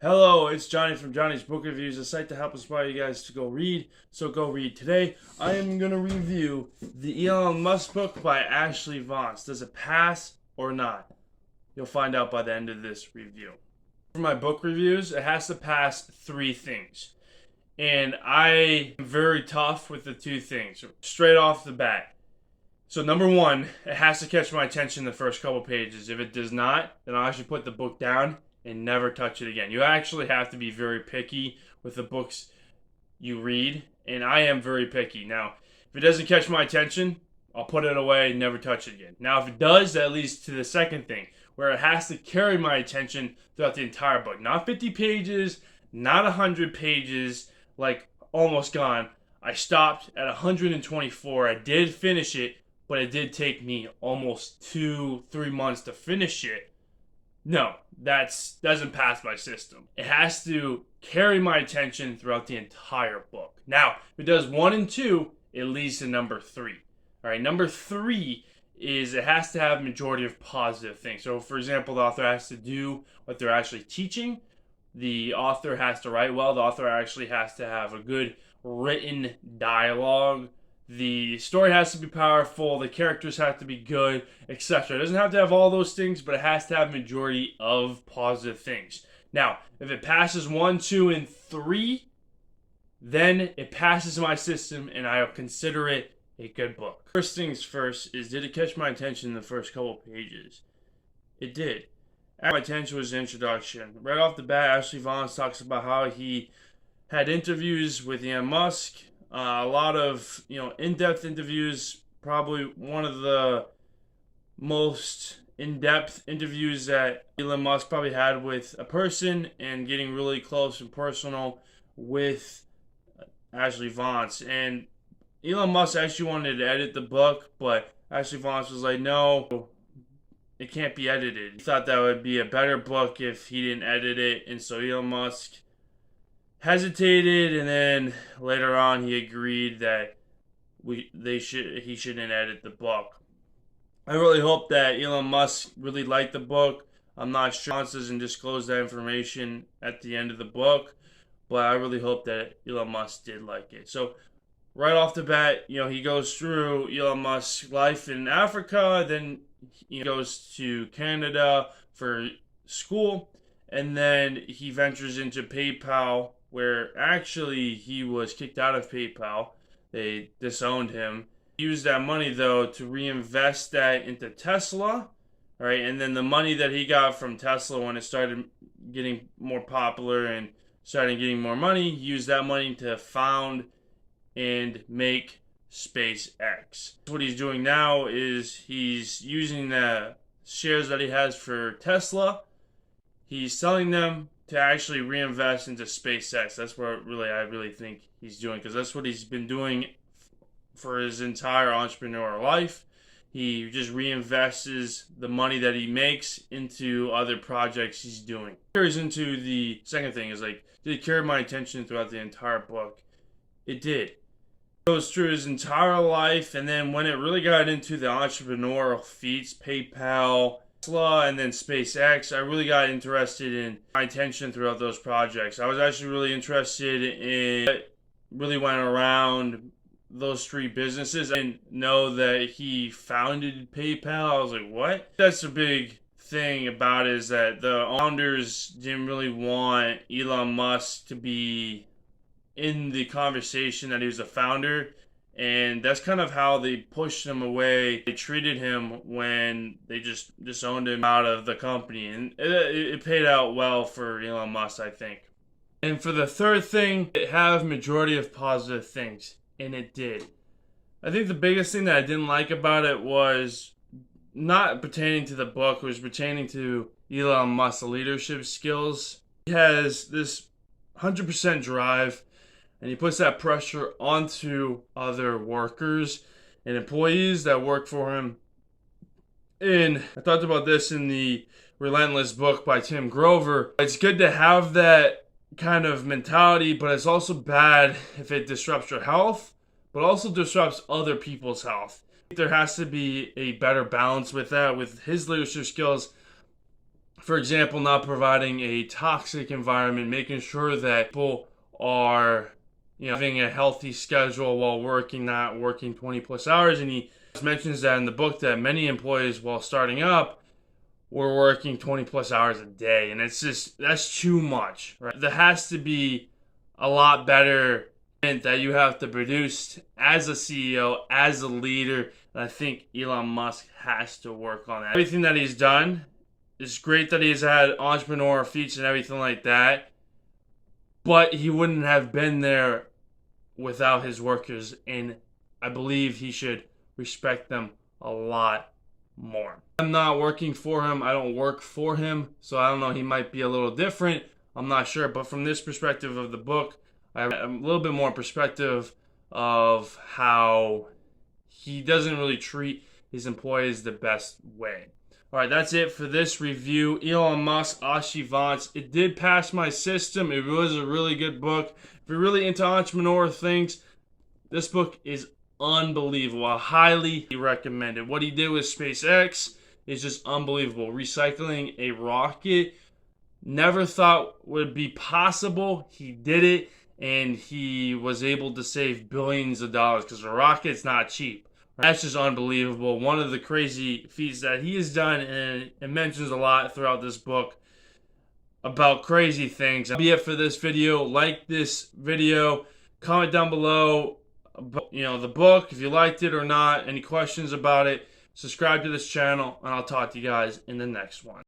Hello, it's Johnny from Johnnysbookreviews, a site to help inspire you guys to go read. So go read. Today, I am going to review the Elon Musk book by Ashlee Vance. Does it pass or not? You'll find out by the end of this review. For my book reviews, it has to pass 3 things. And I am very tough with the 2 things, straight off the bat. So number 1, it has to catch my attention the first couple pages. If it does not, then I'll actually put the book down and never touch it again. You actually have to be very picky with the books you read, and I am very picky. Now, if it doesn't catch my attention, I'll put it away and never touch it again. Now, if it does, that leads to the second thing, where it has to carry my attention throughout the entire book. Not 50 pages, not 100 pages, like Almost Gone. I stopped at 124. I did finish it, but it did take me almost 2-3 months to finish it. No, that doesn't pass my system. It has to carry my attention throughout the entire book. Now, if it does 1 and 2, it leads to number 3. All right, number 3 is it has to have a majority of positive things. So, for example, the author has to do what they're actually teaching. The author has to write well. The author actually has to have a good written dialogue. The story has to be powerful, the characters have to be good, etc. It doesn't have to have all those things, but it has to have a majority of positive things. Now, if it passes 1, 2, and 3, then it passes my system and I'll consider it a good book. First things first is, did it catch my attention in the first couple pages? It did. My attention was the introduction. Right off the bat, Ashlee Vance talks about how he had interviews with Elon Musk. A lot of, in-depth interviews, probably one of the most in-depth interviews that Elon Musk probably had with a person, and getting really close and personal with Ashlee Vance. And Elon Musk actually wanted to edit the book, but Ashlee Vance was like, no, it can't be edited. He thought that would be a better book if he didn't edit it, and so Elon Musk hesitated, and then later on he agreed that he shouldn't edit the book. I really hope that Elon Musk really liked the book. I'm not sure. He doesn't disclose that information at the end of the book, but I really hope that Elon Musk did like it. So right off the bat, he goes through Elon Musk's life in Africa, then he goes to Canada for school, and then he ventures into PayPal, where actually he was kicked out of PayPal. They disowned him. He used that money, though, to reinvest that into Tesla. All right, and then the money that he got from Tesla, when it started getting more popular and started getting more money, he used that money to found and make SpaceX. What he's doing now is he's using the shares that he has for Tesla. He's selling them to actually reinvest into SpaceX. That's what I really think he's doing, because that's what he's been doing for his entire entrepreneurial life. He just reinvests the money that he makes into other projects he's doing. Carries into the second thing, is did it carry my attention throughout the entire book? It did. It goes through his entire life, and then when it really got into the entrepreneurial feats, PayPal, Tesla, and then SpaceX, I really got interested in my attention throughout those projects. I was actually really interested in what really went around those 3 businesses. I didn't know that he founded PayPal. I was like, what? That's a big thing about it, is that the founders didn't really want Elon Musk to be in the conversation that he was a founder. And that's kind of how they pushed him away. They treated him when they just disowned him out of the company. And it paid out well for Elon Musk, I think. And for the third thing, it have majority of positive things. And it did. I think the biggest thing that I didn't like about it was not pertaining to the book. It was pertaining to Elon Musk's leadership skills. He has this 100% drive, and he puts that pressure onto other workers and employees that work for him. And I talked about this in the Relentless book by Tim Grover. It's good to have that kind of mentality, but it's also bad if it disrupts your health, but also disrupts other people's health. There has to be a better balance with that. With his leadership skills, For example, not providing a toxic environment, making sure that people are, having a healthy schedule while working, not working 20 plus hours. And he mentions that in the book that many employees, while starting up, were working 20 plus hours a day. And that's too much, right? There has to be a lot better that you have to produce as a CEO, as a leader. And I think Elon Musk has to work on that. Everything that he's done, it's great that he's had entrepreneur feats and everything like that, but he wouldn't have been there without his workers, and I believe he should respect them a lot more. I'm not working for him. I don't work for him, so I don't know. He might be a little different. I'm not sure, but from this perspective of the book, I have a little bit more perspective of how he doesn't really treat his employees the best way. All right, that's it for this review. Elon Musk, Ashlee Vance. It did pass my system. It was a really good book. If you're really into entrepreneur things, this book is unbelievable. I highly recommend it. What he did with SpaceX is just unbelievable. Recycling a rocket, never thought would be possible. He did it, and he was able to save billions of dollars because a rocket's not cheap. That's just unbelievable. One of the crazy feats that he has done, and it mentions a lot throughout this book about crazy things. That'll be it for this video. Like this video, comment down below about, the book, if you liked it or not, any questions about it. Subscribe to this channel, and I'll talk to you guys in the next one.